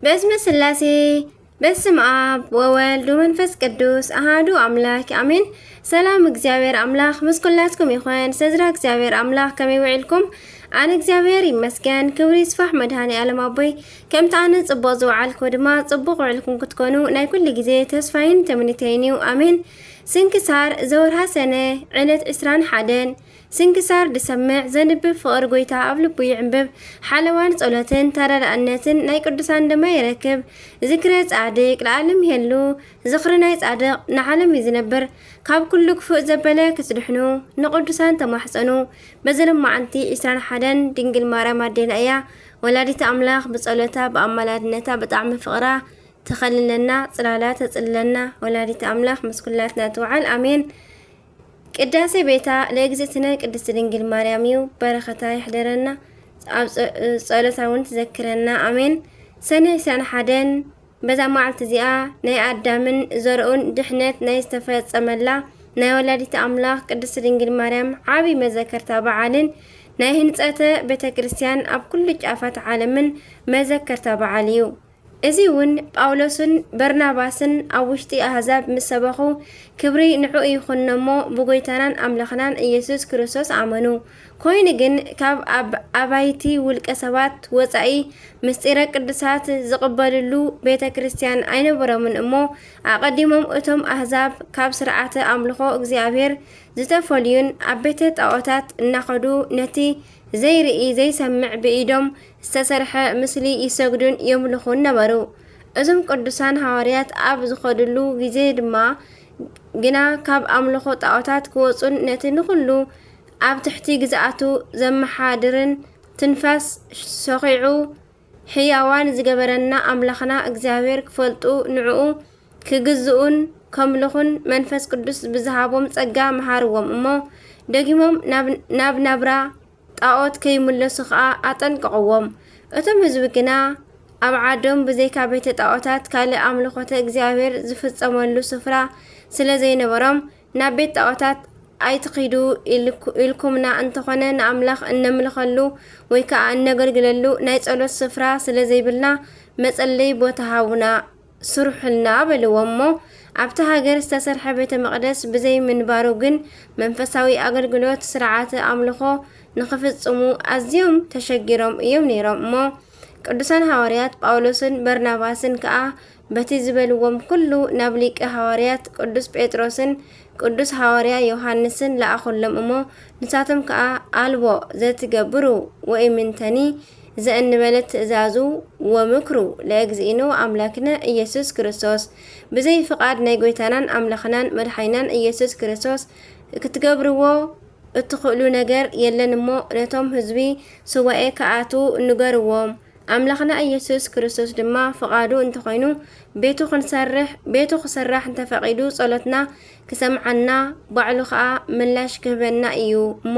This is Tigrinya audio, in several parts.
باسم الثلاثي باسم آب وولد ومنفس قدوس أحد أملاك آمين. سلام እግዚአብሔር አምላክ ምስኩላትኩም ይኹን ሰዝራ እግዚአብሔር አምላክ ከመይ ውዒልኩም ኣነ እግዚአብሔር ይመስገን ክብሪ ይስፋሕ መድሃኒ ዓለም ኣቦይ ከምቲ ኣነ ጽቡቕ ዝውዓልኩ ድማ ጽቡቕ ውዕልኩም ክትኮኑ ናይ ኩሉ ግዜ ተስፋይን ተመኒተይን እዩ ኣሜን። ስንክሳር ዘወርሃ ሰነ ዕለት 21 ስንክሳር ድሰምዕ ዘንብብ ፍቅር ጎይታ ኣብ ልቡ ይዕንብብ ሓለዋን ጸሎትን ተረዳእነትን ናይ ቅዱሳን ድማ ይረክብ ዝክረ ጻድቅ ለዓለም ይሄሉ ዝኽሪ ናይ ጻድቅ ንዓለም ይዝነብር ካብ ኩሉ ክፉእ ዘበለ ክጽድሕኑ ንቅዱሳን ተማሕፀኑ በዘለማዓንቲ 21 ድንግል ማርያም ኣዴና እያ ወላዲት ኣምላኽ ብጸሎታ ብኣማላድነታ ብጣዕሚ ፍቕራ ተኸልለና ጽላላ ተጽልለና ወላዲት ኣምላኽ መስኩላትና ትውዓል ኣሜን። ቅዳሴ ቤታ ለእግዝእትነ ቅድስት ድንግል ማርያም እዩ በረኸታ ይሕደረና ኣብ ጸሎታ እውን ትዘክረና ኣሜን። ሰነ 21 በዛ መዓልቲ እዚኣ ናይ ኣዳምን ዘርኡን ድሕነት ናይ ዝተፈጸመላ ናይ ወላዲት ኣምላኽ ቅድስት ድንግል ማርያም ዓብዪ መዘከርታ በዓልን ናይ ህንጸተ ቤተ ክርስቲያን ኣብ ኩሉ ጫፋት ዓለምን መዘከርታ በዓል እዩ። እዚ እውን ጳውሎስን በርናባስን ኣብ ውሽጢ ኣህዛብ ምስ ሰበኹ ክብሪ ንዑ ይኹኖሞ ብጎይታናን ኣምላኽናን ኢየሱስ ክርስቶስ ኣመኑ። ኮይኑ ግን ካብ ኣባይቲ ውልቀ ሰባት ወፃኢ ምስጢረ ቅዱሳት ዝቕበልሉ ቤተ ክርስቲያን ኣይነበሮምን እሞ ኣቐዲሞም እቶም ኣህዛብ ካብ ስርዓተ ኣምልኾ እግዚኣብሔር ዝተፈልዩን ኣብ ቤተ ጣዖታት እናኸዱ ነቲ ዘይርኢ ዘይሰምዕ ብኢዶም ዝተሰርሐ ምስሊ ይሰግዱን የምልኹን ነበሩ። እዞም ቅዱሳን ሐዋርያት ኣብ ዝኸድሉ ግዜ ድማ ግና ካብ ኣምልኾ ጣዖታት ክወፁን ነቲ ንኹሉ ኣብ ትሕቲ ግዝኣቱ ዘመሓድርን ትንፋስ ሰኺዑ ሕያዋን ዝገበረና ኣምላኽና እግዚአብሔር ክፈልጡ ንዕኡ ክግዝኡን ከምልኹን መንፈስ ቅዱስ ብዝሃቦም ጸጋ መሃርዎም እሞ ደጊሞም ናብ ናብራ ጣዖት ከይምለሱ ከዓ ኣጠንቅቕዎም። እቶም ህዝቢ ግና ኣብ ዓዶም ብዘይካ ቤተ ጣዖታት ካልእ ኣምልኾተ እግዚአብሔር ዝፍጸመሉ ስፍራ ስለ ዘይነበሮም ናብ ቤት ጣዖታት ኣይትኺዱ ኢልኩምና እንተኾነ ንኣምላኽ እነምልኸሉ ወይ ከዓ እነገልግለሉ ናይ ጸሎት ስፍራ ስለ ዘይብልና መጸለይ ቦታ ሃቡና ስሩሕልና በልዎም እሞ ኣብቲ ሃገር ዝተሰርሐ ቤተ መቕደስ ብዘይ ምንባሩ ግን መንፈሳዊ ኣገልግሎት ስርዓተ ኣምልኾ ንኽፍጽሙ ኣዝዮም ተሸጊሮም እዮም ነይሮም እሞ ቅዱሳን ሐዋርያት ጳውሎስን በርናባስን ከዓ በቲ ዝበልዎም ኩሉ ናብ ሊቀ ሐዋርያት ቅዱስ ጴጥሮስን ቅዱስ ሐዋርያ ዮሐንስን ለኣኹሎም እሞ ንሳቶም ከዓ ኣልቦ ዘትገብሩ ወኢምንተኒ ዘእንበለት ትእዛዙ ወምክሩ ለእግዚእኑ ኣምላክነ ኢየሱስ ክርስቶስ ብዘይ ፍቃድ ናይ ጎይታናን ኣምላኽናን መድሓይናን ኢየሱስ ክርስቶስ ክትገብርዎ እትኽእሉ ነገር የለን እሞ ነቶም ህዝቢ ሱባኤ ከኣቱ ንገርዎም። ኣምላኽና ኢየሱስ ክርስቶስ ድማ ፍቃዱ እንተኾይኑ ቤቱ ክሰርሕ እንተፈቂዱ ጸሎትና ክሰምዓና ባዕሉ ከዓ ምላሽ ክህበና እዩ እሞ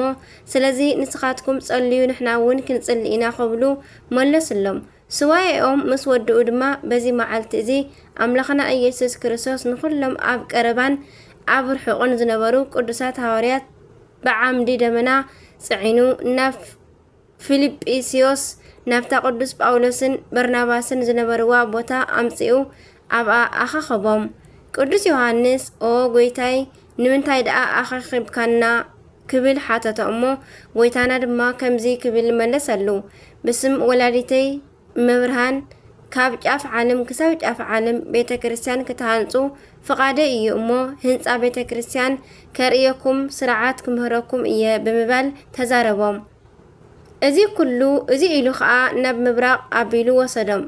ስለዚ ንስኻትኩም ጸልዩ ንሕና እውን ክንጽልይ ኢና ክብሉ መለስሎም። ስዋኤኦም ምስ ወድኡ ድማ በዚ መዓልቲ እዚ ኣምላኽና ኢየሱስ ክርስቶስ ንኹሎም ኣብ ቀረባን ኣብ ርሑቕን ዝነበሩ ቅዱሳት ሐዋርያት ብዓምዲ ደመና ጽዒኑ ናብ ፊልጵስዮስ ናብታ ቅዱስ ጳውሎስን በርናባስን ዝነበርዋ ቦታ ኣምጺኡ ኣብኣ ኣኻኸቦም። ቅዱስ ዮሐንስ ኦ ጎይታይ ንምንታይ ደኣ ኣኻኺብካና ክብል ሓተቶ እሞ ጎይታና ድማ ከምዚ ክብል መለሰሉ ብስም ወላዲተይ መብርሃን ካብ ጫፍ ዓለም ክሳብ ጫፍ ዓለም ቤተ ክርስቲያን ክትሃንጹ ፍቃደ እዩ እሞ ህንፃ ቤተ ክርስቲያን ከርእየኩም ስርዓት ክምህረኩም እየ ብምባል ተዛረቦም። እዚ ኩሉ እዚ ኢሉ ከዓ ናብ ምብራቕ ኣቢሉ ወሰዶም።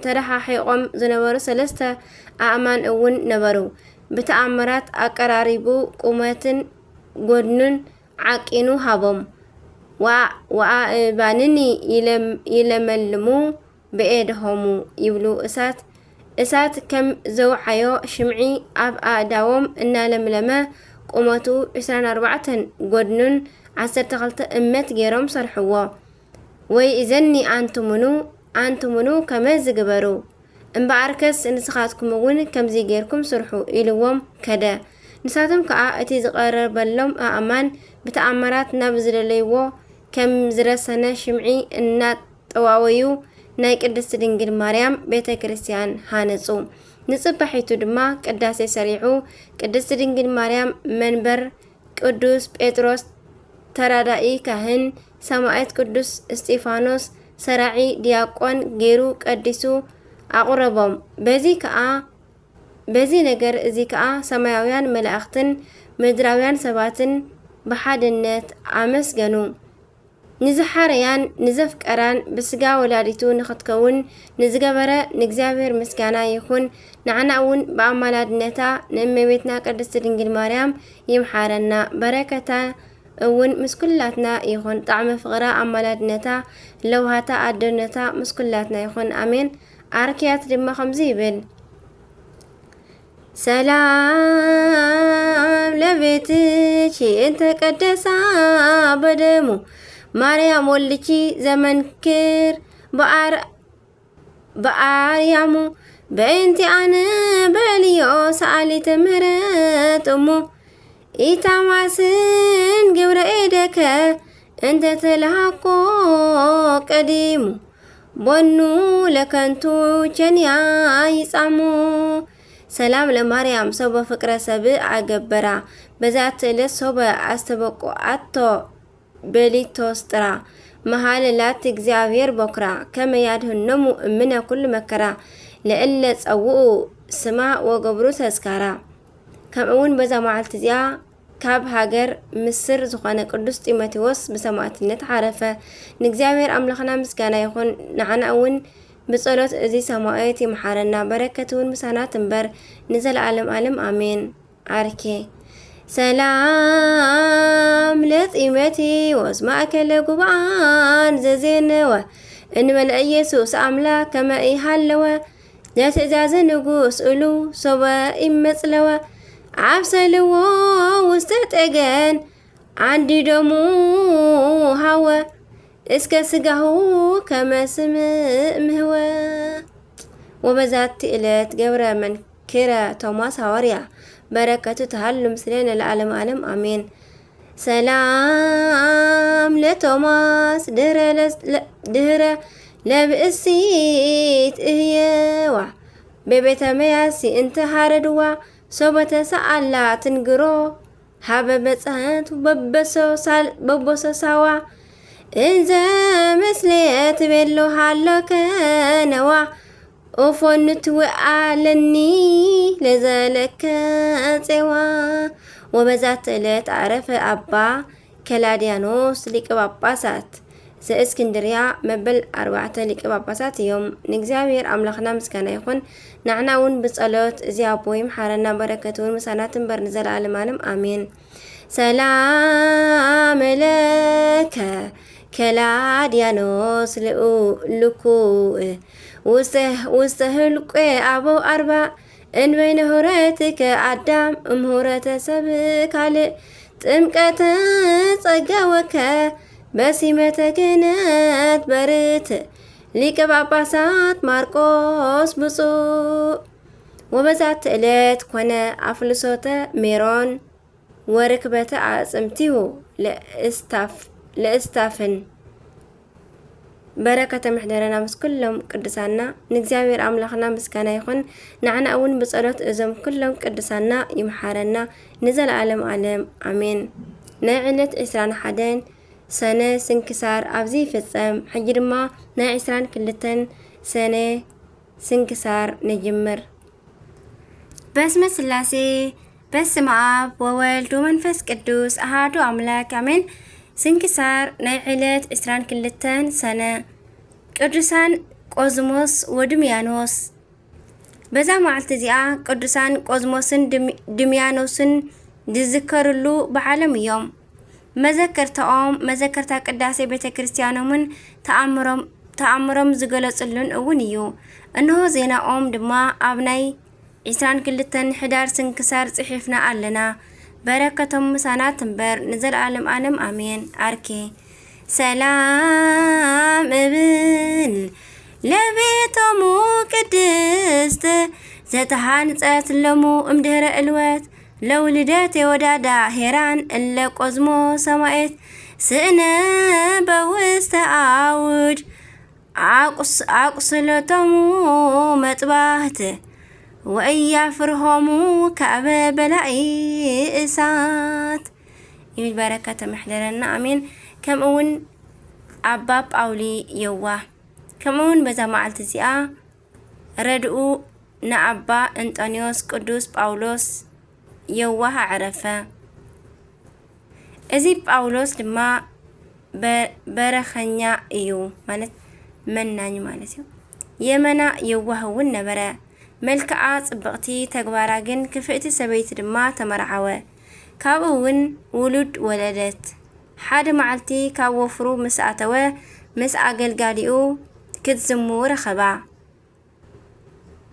ተረሓሒቆም ዝነበሩ 3 ኣእማን እውን ነበሩ። ብተኣምራት ኣቀራሪቡ ቁመትን ጎድኑን ዓቂኑ ሃቦም። ወኣእባንኒ ይለመልሙ ብኤድሆሙ ይብሉ እሳት ከም ዘውዓዮ ሽምዒ ኣብ ኣእዳዎም እናለምለመ ቁመቱ 24 ጎድኑን 12 እመት ገይሮም ሰርሕዎ። ወይ እዘኒ አንትሙኑ ከመዝ ዝግበሩ እምበኣርከስ ንስኻትኩም እውን ከምዚ ጌርኩም ስርሑ ኢልዎም ከደ። ንሳቶም ከዓ እቲ ዝቐረበሎም ኣእማን ብተኣምራት ናብ ዝደለይዎ ከም ዝረሰነ ሽምዒ እናጠዋወዩ ናይ ቅድስት ድንግል ማርያም ቤተ ክርስቲያን ሃነጹ። ንጽባሒቱ ድማ ቅዳሴ ሰሪዑ ቅድስት ድንግል ማርያም መንበር ቅዱስ ጴጥሮስ ተራዳኢ ካህን ሰማዕት ቅዱስ እስጢፋኖስ ሰራዒ ዲያቆን ገይሩ ቀዲሱ አቁረቦም። በዚ ነገር እዚ ከዓ ሰማያውያን መላእክትን ምድራውያን ሰባትን በሓድነት አመስገኑ። ንዝሓረያን ንዘፍቀራን ብስጋ ወላዲቱ ንኽትከውን ንዝገበረ ንእግዚአብሔር ምስጋና ይኹን። ንዓና እውን በአማላድነታ ንእመቤትና ቅድስት ድንግል ማርያም ይምሓረና። በረከታ እውን ምስኩላትና ይኹን። ጣዕመ ፍቕራ አማላድነታ ለውሃታ አደነታ ምስኩላትና ይኹን አሜን። አርኪያት ድማ ከምዚ ይብል ሰላም ለቤትኪ እንተ ቀደሳ በደሙ ማርያም ወልኪ ዘመንክር በአርያሙ በእንቲ አነ በልዮ ሰአሊተ ምህረት እሙ ኢታማስን ግብረ ኤደከ እንተ ተለሃኮ ቀዲሙ ቦኑ ለከንቱ ቸንያ ይጻሙ። ሰላም ለማርያም ሶበ ፍቅረ ሰብእ አገበራ በዛት ዕለት ሶበ አስተበቆ አቶ በሊቶስጥራ መሃልላት እግዚአብሔር በኩራ ከመያድህኖሙ እምነ ኩሉ መከራ ለእለ ጸውኡ ስማ ወገብሩ ተዝካራ። ከምኡውን በዛ መዓልቲ እዚኣ ካብ ሃገር ምስር ዝኾነ ቅዱስ ጢሞቴዎስ ብሰማዕትነት ሓረፈ። ንእግዚአብሔር አምላኽና ምስጋና ይኹን። ንዓና እውን ብጸሎት እዚ ሰማዕት ይምሓረና። በረከት እውን ምሳና ትንበር ንዘለዓለም ዓለም አሜን። አርኬ ሰላም ለጢሞቴዎስ ማእከለ ጉባኤን ዘዜነወ እንበለ ኢየሱስ አምላክ ከመ ኢሃለወ ለትእዛዘ ንጉስ እሉ ሶበ ይመጽለወ አብሰልዎ ውስተ ጠገን አንዲ ደሙ ሃወ እስከ ስጋሁ ከመስም ምህወ። ወበዛቲ ዕለት ገብረ መንክረ ቶማስ ሐዋርያ በረከቱ ተሃሉ ምስሌነ ለዓለም ዓለም አሜን። ሰላም ለቶማስ ድህረ ለብእሲት እህየዋ በቤተ መያሲ እንተ ሃረድዋ ሶበ ተሰአላ ትንግሮ ሃበ በጸት በቦሰሳዋ እንዘ መስሌት ቤሎ ሃለከ ነዋ ኦፎንት ወአለኒ ለዘለከ ጼዋ። ወበዛት ዕለት አረፈ አባ ከላዲያኖስ ሊቀ ጳጳሳት ዘእስክንድርያ መበል 4 ሊቀ ጳጳሳት እዮም። ንእግዚአብሔር አምላኽና ምስጋና ይኹን። ንዓና እውን ብጸሎት እዚ አቦ ይምሓረና። በረከቱ እውን ምሳና ትንበር ንዘለዓለም ዓለም አሜን። ሰላም ለከ ከላዲያኖስ ልኩእ ውስተ ህልቆ አበው አርባ እንበይነ ሁረትከ አዳም እምሁረተ ሰብ ካልእ ጥምቀተ ጸጋወከ በሲመተ ክህነት በርት ሊቀ ጳጳሳት ማርቆስ ብፁዕ። ወበዛት ዕለት ኮነ አፍልሶተ ሜሮን ወርክበተ አጽምቲሁ ለእስታፍን በረከተ ምሕደረና ምስ ኩሎም ቅዱሳና ንእግዚአብሔር አምላኽና ምስጋና ይኹን። ንዓና እውን ብጸሎት እዞም ኩሎም ቅዱሳና ይምሓረና ንዘለዓለም ዓለም አሜን። ናይ ዕለት 21 ሰነ ስንክሳር ኣብዚ ይፍጸም። ሕጂ ድማ ናይ 22 ሰነ ስንክሳር ንጅምር። በስመ ስላሴ በስመ አብ ወወልድ ወመንፈስ ቅዱስ አሐዱ አምላክ አሜን። ስንክሳር ናይ ዕለት 22 ሰነ ቅዱሳን ቆዝሞስ ወድምያኖስ። በዛ መዓልቲ እዚኣ ቅዱሳን ቆዝሞስን ድምያኖስን ዝዝከርሉ በዓለም እዮም። መዘከርታኦም መዘከርታ ቅዳሴ ቤተ ክርስቲያኖምን ተአምሮም ዝገለጽሉን እውን እዩ። እንሆ ዜናኦም ድማ ኣብ ናይ 22 ሕዳር ስንክሳር ጽሒፍና ኣለና። በረከቶም ምሳና ትንበር ንዘለዓለም ዓለም አሜን። አርኬ ሰላም እብል ለቤቶሙ ቅድስት ዘተሃንጸት ለሙ እምድህረ ዕልወት ለውልደት የወዳዳ ሄራን እለ ቆዝሞ ሰማኤት ስእነ በውስተ አውድ عقصلتمو مطبهت وإيافرهمو كعبة بلعي إسات يمي البركة محضرنا أمين كم أون عباب أولي يوه كم أون بزا معلت زياء ردقو نعبا أنطونيوس قدوس باولوس يوه عرفه إذي باولوس لما برخنيا إيو مالت مناني مالتيو يمنا يوهون نبرا ملكعات صبغتي تقباراجن كفئتي سبيت دما تمرعوه كابون ولد ولدت حاد معلتي كاوفرو مساعتوه مساع قلقاليو كتزمو رخبا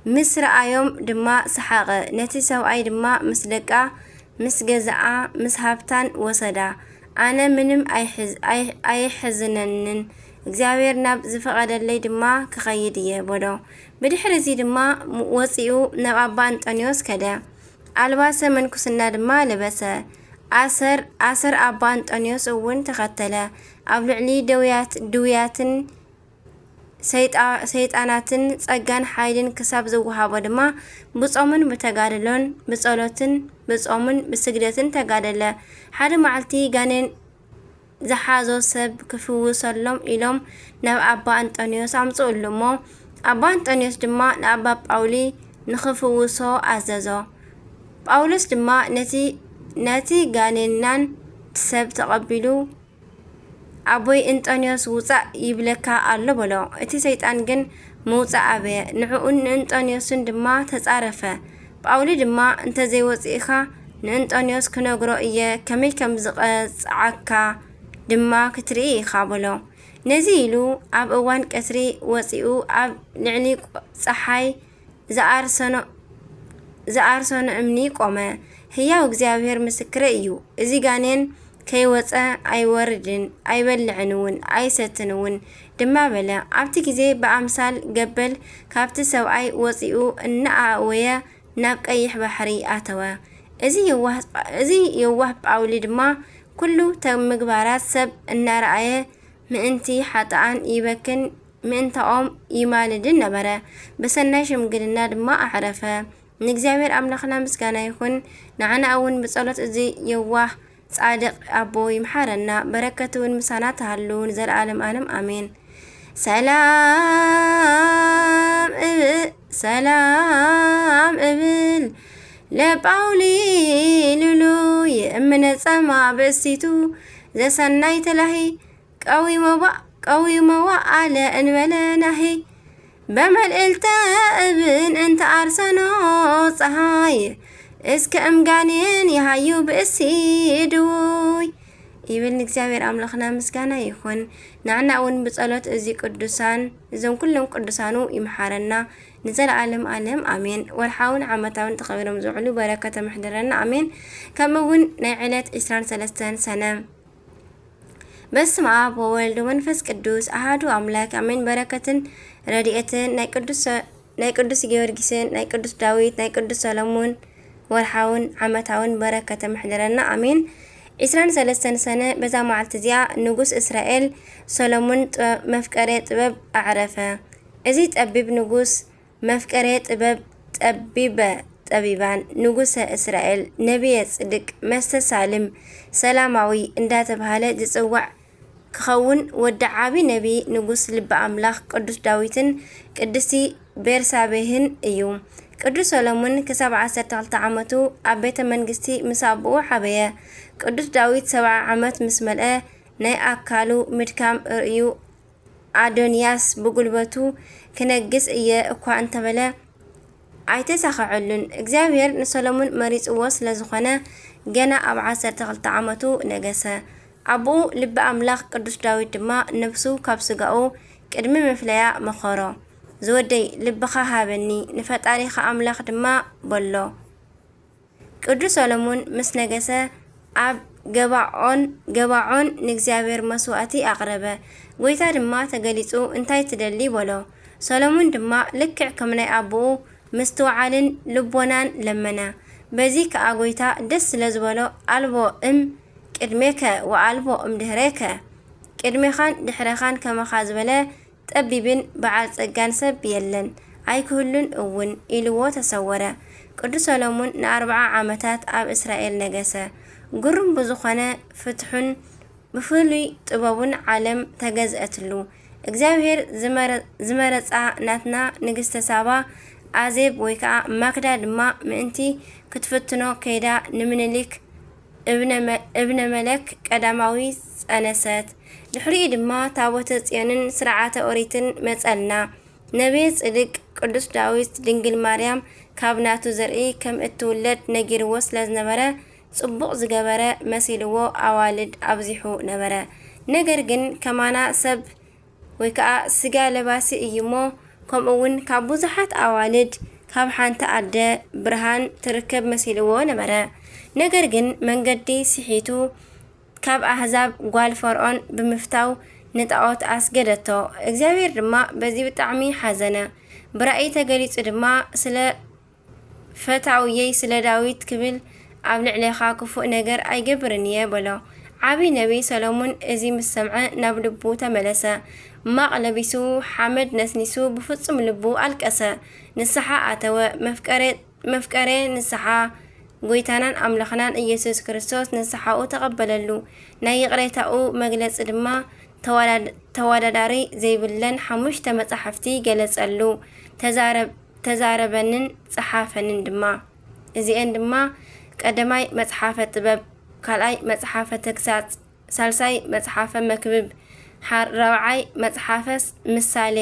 مس رأيوم دما سحاقه نتي سوعي دما مسلقا مس جزعا مس هابتان وصدا أنا منم أي حزنن እግዚአብሔር ናብ ዝፈቀደለይ ድማ ክኸይድ እየ በሎ ብድሕሪ እዚ ድማ ወፂኡ ናብ ኣባ አንጦኒዮስ ከደ ኣልባሰ መንኩስና ድማ ለበሰ ኣሰር ኣባ አንጦኒዮስ እውን ተኸተለ ኣብ ልዕሊ ድውያትን ሰይጣናትን ጸጋን ሓይልን ክሳብ ዝወሃቦ ድማ ብጾምን ብተጋድሎን ብጸሎትን ብጾምን ብስግደትን ተጋደለ ሓደ መዓልቲ ጋኔን زحازو سب كفوسلهم إلهم ناب أبا أنطونيوس أمصولمو أبا أنطونيوس دما نابا باولي نخفوسو أزازو باولوس دما نتي غانينان سب تقبلو أبوي أنطونيوس وصا يبلكا ألو بلو اتي سيطان جن موصا أبي نعون أنطونيوس دما تتعرفه باولي دما انت زي وصيخا نأنطونيوس كنغرو إيه كمي كم زقاكا دما كتري خابلو نزيلو أب أوان كتري وصيو أب لعني صحاي زارسونو أمني قوما هيا وغزيابير مسكريو إزي غانين كي وصا أي وردن أي بلعنون أي ستنون دما بلا أبتي كزي بأمثال قبل كابت سوعي وصيو النقا ويا ناك أيح بحري آتوا إزي يوه بأولي دما كله تمقبارات سب النرعية مئنتي حطعان يبكن مئنتا يمالدن نبرا بس الناش مقلنا دما أعرفها نكزابير أملخنا مسكانا يكون نعنا أون بصالة إزي يوه صادق أبو يمحرنا بركة ونمسانات هالون زر عالم آلم آمين سلام إبل لباولي لولو يأمن السما بسيتو زي سناي تلاهي قوي موا على انولا نهي بمل التابن انت عرسانو صهاي اسك امقانين يهايو بسيدوي يبل نكسابير أملخنا مسكانا يخون نعنا أون بصالات ازي قدسان ازم كلهم قدسانو يمحارنا نزل عالم آمين والحاون عمتاون تخبرهم زعلو بركة محضرنا آمين كمون نعلت إسران 3 سنة بس مع بولد ومنفس قدوس أحدو أملاك آمين بركة رديئة ناي قدوس جيورجسين ناي قدوس داويد ناي قدوس سلمون والحاون عمتاون بركة محضرنا آمين إسران 3 سنة بزا معلتزيا نجوس إسرائيل سلمون مفكرة طبب أعرفه أزيد أبيب نجوس مفكرة طبب طبيبان نجوس إسرائيل نبي صدق مست سالم سلاموي اندات بهاله جصوع كخون ودعابي نبي نجوس لب أملاخ قدوس داويتن قدسي بيرسابهن أيوم قدوس سلمون كسب 13 عمتو أبيت منجستي مسابو حبيه قدوس داويد 7 عمت مسملأ ناي أكالو مدكام رأيو أدونياس بقلبتو كنجس إيه أكو أنت بلا عيتسخعلن إجزابير نسلمون مريض وصل زخنا جنا أب 13 عمتو نجسه أبو لب أملاخ قدوس داويد ما نفسو كابسقاو كدمي مفليا مخارا زودي لبخا هابني نفت تاريخ أملاخ دما بلو قدوس سلمون مس نجسه أب جبعون نجزابير مسواتي أقربه ويتا دما تجلسو انتي تدلي بلو سلمون دما لكع كمني أبو مستوعلن لبونان لمنا بزيك أقويتا دس لزبلو ألبو قدميك وألبو دهريك قدمي خان دحري خان كما خازبله ጠቢብን በዓል ጸጋን ሰብ የለን ኣይክህሉን እውን ኢልዎ ተሰወረ። ቅዱስ ሰሎሞን ን40 ዓመታት ኣብ እስራኤል ነገሰ። ግሩም ብዝኾነ ፍትሑን ብፍሉይ ጥበቡን ዓለም ተገዝአትሉ። እግዚአብሔር ዝመረፃ ናትና ንግስተ ሳባ ኣዜብ ወይ ከዓ ማክዳ ድማ ምእንቲ ክትፍትኖ ከይዳ ንምኒልክ እብነ መለክ ቀዳማዊ ጸነሰት። ድሕሪኡ ድማ ታቦተ ጽዮንን ስርዓተ ኦሪትን መጸልና። ነቢይ ጽድቅ ቅዱስ ዳዊት ድንግል ማርያም ካብ ናቱ ዘርኢ ከም እትውለድ ነጊርዎ ስለዝነበረ ጽቡቕ ዝገበረ መሲልዎ ኣዋልድ ኣብዚሑ ነበረ። ነገር ግን ከማና ሰብ ወይ ከዓ ስጋ ለባሲ እዩሞ ከምኡውን ካብ ብዙሓት ኣዋልድ ካብ ሓንቲ ኣደ ብርሃን ትርከብ መሲልዎ ነበረ። ነገር ግን መንገዲ ስሒቱ ካብ ኣህዛብ ጓል ፈርዖን ብምፍታው ንጣዖት ኣስገደቶ። እግዚአብሔር ድማ በዚ ብጣዕሚ ሓዘነ። ብራእይ ተገሊጹ ድማ ስለ ፈታውየይ ስለ ዳዊት ክብል ኣብ ልዕሌኻ ክፉእ ነገር ኣይገብርን እየ በሎ። ዓብይ ነቢይ ሰሎሞን እዚ ምስ ሰምዐ ናብ ልቡ ተመለሰ። ማቕ ለቢሱ ሓመድ ነስኒሱ ብፍጹም ልቡ ኣልቀሰ። ንስሓ ኣተወ። መፍቀሬ ንስሓ ጎይታናን ኣምለኽናን ኢየሱስ ክርስቶስ ንስሓኡ ተቐበለሉ። ናይ ይቕሬታኡ መግለፂ ድማ ተወዳዳሪ ዘይብለን 5 መጻሕፍቲ ገለጸሉ። ተዛረበንን ጸሓፈንን ድማ እዚአን ድማ ቀዳማይ መጽሓፈ ጥበብ፣ ካልኣይ መጽሓፈ ተግሳጽ፣ ሳልሳይ መጽሓፈ መክብብ፣ ራብዓይ መጽሓፈ ምሳሌ፣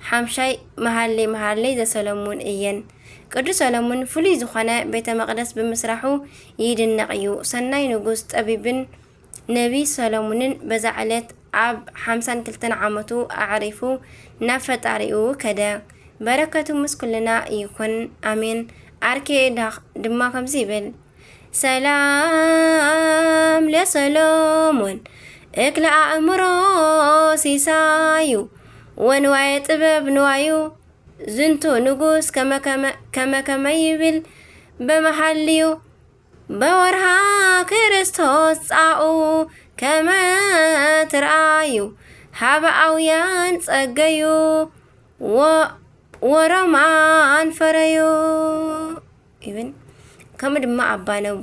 ሓምሻይ መሃለይ ዘሰሎሞን እየን። ቅዱስ ሰሎሞን ፍሉይ ዝኾነ ቤተ መቕደስ ብምስራሑ ይድነቕ እዩ። ሰናይ ንጉስ ጠቢብን ነቢይ ሰሎሞንን በዛ ዕለት ኣብ 52 ዓመቱ ኣዕሪፉ ናብ ፈጣሪኡ ከደ። በረከቱ ምስ ኩልና ይኩን ኣሜን። ኣርኬ ድማ ከምዚ ይብል ሰላም ለሰሎሞን እክለ ኣእምሮ ሲሳዩ ወንዋየ ጥበብ ንዋዩ ዝንቱ ንጉስ ከመከመ ይብል በመሃልዩ በወርሃ ክርስቶስ ጻኡ ከመ ትርአዩ ሃብኣውያን ጸገዩ ወሮማን ፈረዩ ይብል ከምኡ ድማ ኣባነው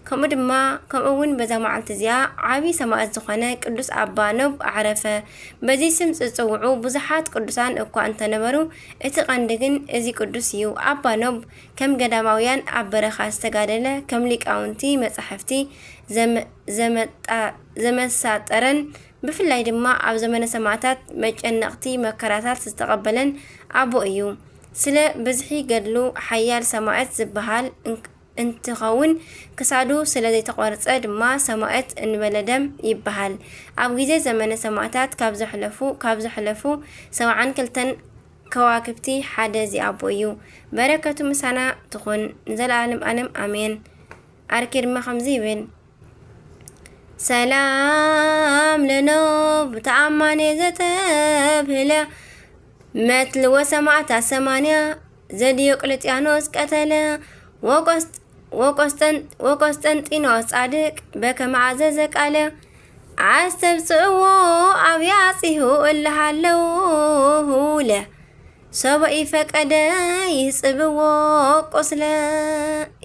ከምኡ ድማ ከምኡውን በዛ መዓልቲ እዚኣ ዓብይ ሰማዕት ዝኾነ ቅዱስ ኣባኖብ ኣዕረፈ። በዚ ስም ዝጽውዑ ብዙሓት ቅዱሳን እኳ እንተነበሩ እቲ ቀንዲ ግን እዚ ቅዱስ እዩ። ኣባኖብ ከም ገዳማውያን ኣብ በረኻ ዝተጋደለ ከም ሊቃውንቲ መጻሕፍቲ ዘመሳጠረን ብፍላይ ድማ ኣብ ዘመነ ሰማዕታት መጨነቕቲ መከራታት ዝተቐበለን ኣቦ እዩ። ስለ ብዝሒ ገድሉ ሓያል ሰማዕት ዝበሃል እንትኸውን ክሳዱ ስለ ዘይተቆርጸ ድማ ሰማዕት እንበለደም ይበሃል። ኣብ ግዜ ዘመነ ሰማዕታት ካብ ዘሕለፉ 72 ከዋክብቲ ሓደ ዚኣቦ እዩ። በረከቱ ምሳና ትኹን ንዘለዓለም ዓለም ኣሜን። ኣርኬ ድማ ከምዚ ይብል ሰላም ለኖብ ተኣማኔ ዘተብህለ መትል ወሰማዕታት 80 ዘዲዮቅልጥያኖስ ቀተለ ወቆስጠንጢኖስ ጻድቅ በከመ አዘዘ ቃለ አስተብጽእዎ ኣብያጺሁ እልሃለው ሁለ ሰብኢ ፈቀደ ይጽብዎ ቆስለ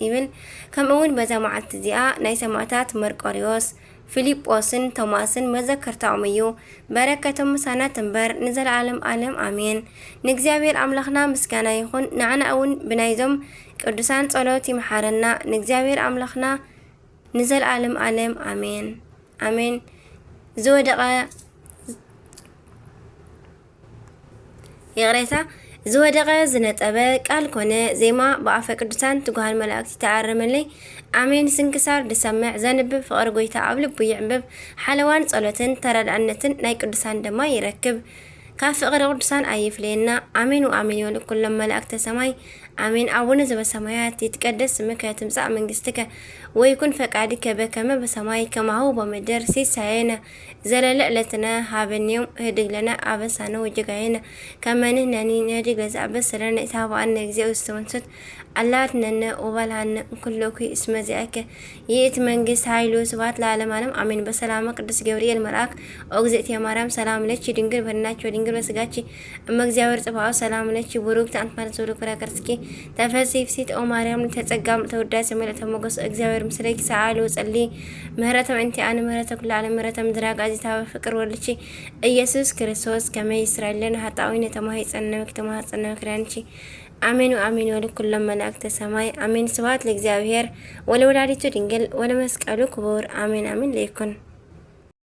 ይብል። ከምኡውን በዛ መዓልቲ እዚኣ ናይ ሰማዕታት መርቆሪዎስ፣ ፊልጶስን ቶማስን መዘከርታኦም እዩ። በረከቶም ምሳና ትንበር ንዘለዓለም ዓለም ኣሜን። ንእግዚአብሔር ኣምላኽና ምስጋና ይኹን። ንዓና እውን ብናይዞም ቅዱሳን ጸሎት ይመሓረና። ንእግዚአብሔር ኣምላኽና ንዘለዓለም ዓለም ኣሜን ኣሜን። ዝወደቐ ዝነጠበ ቃል ኮነ ዜማ ብኣፈ ቅዱሳን ትጉሃን መላእክቲ ተኣረመለይ ኣሜን። ስንክሳር ድሰምዕ ዘንብብ ፍቕሪ ጎይታ ኣብ ልቡ ይዕብብ። ሓለዋን ጸሎትን ተረዳእነትን ናይ ቅዱሳን ድማ ይረክብ። ካብ ፍቕሪ ቅዱሳን ኣይፍለየና። ኣሜን ወኣሜን ይበሉ ኩሎም መላእክተ ሰማይ ኣሜን። አቡነ ዘበሰማያት ይትቀደስ ስምከ ትምጻእ መንግስትከ ወይኩን ፈቃድከ በከመ በሰማይ ከማሁ በምድር ሲሳየነ ዘለለ ዕለትነ ሀበነ ዮም ህድግ ለነ አበሳነ ወጀጋየነ ከመ ንሕነኒ ንህድግ ለዘአበሰለነ ኢታብአነ እግዚኦ ዝተወንሱት አላትነነ ወባልሃነ ኩሉ እኩይ እስመ ዚአከ ይእቲ መንግስት ኃይሉ ስብሐት ለዓለመ ዓለም አሜን። በሰላመ ቅዱስ ገብርኤል መልአክ ኦግዝእትየ ማርያም ሰላም ለኪ ድንግል በድናች ወድንግል ድንግል በስጋቺ እመ እግዚአብሔር ጽባኦ ሰላም ለኪ ቡሩክት አንቲ ማለት ዘውለ ኩራ ከርስኪ ተፈሥሒ ፍሥሕት ኦ ማርያም ተጸጋም ተወዳሴ መልእክተ ሞገስ እግዚአብሔር ምስሌኪ ሰአሊ ወጸሊ ምህረተ ወእንቲ አነ ምህረተ ኩሉ ዓለም ምህረተ ምድራግ አዚታ ፍቅር ወልቺ ኢየሱስ ክርስቶስ ከመይ ይስራለን ኃጣዊነ ተማሂጸነምክ ተማጸነምክ አሜን ወአሜን ወለኩሎም መላእክተ ሰማይ አሜን። ስብሐት ለእግዚአብሔር ወለወላዲቱ ድንግል ወለመስቀሉ ክቡር አሜን አሜን ለይኩን።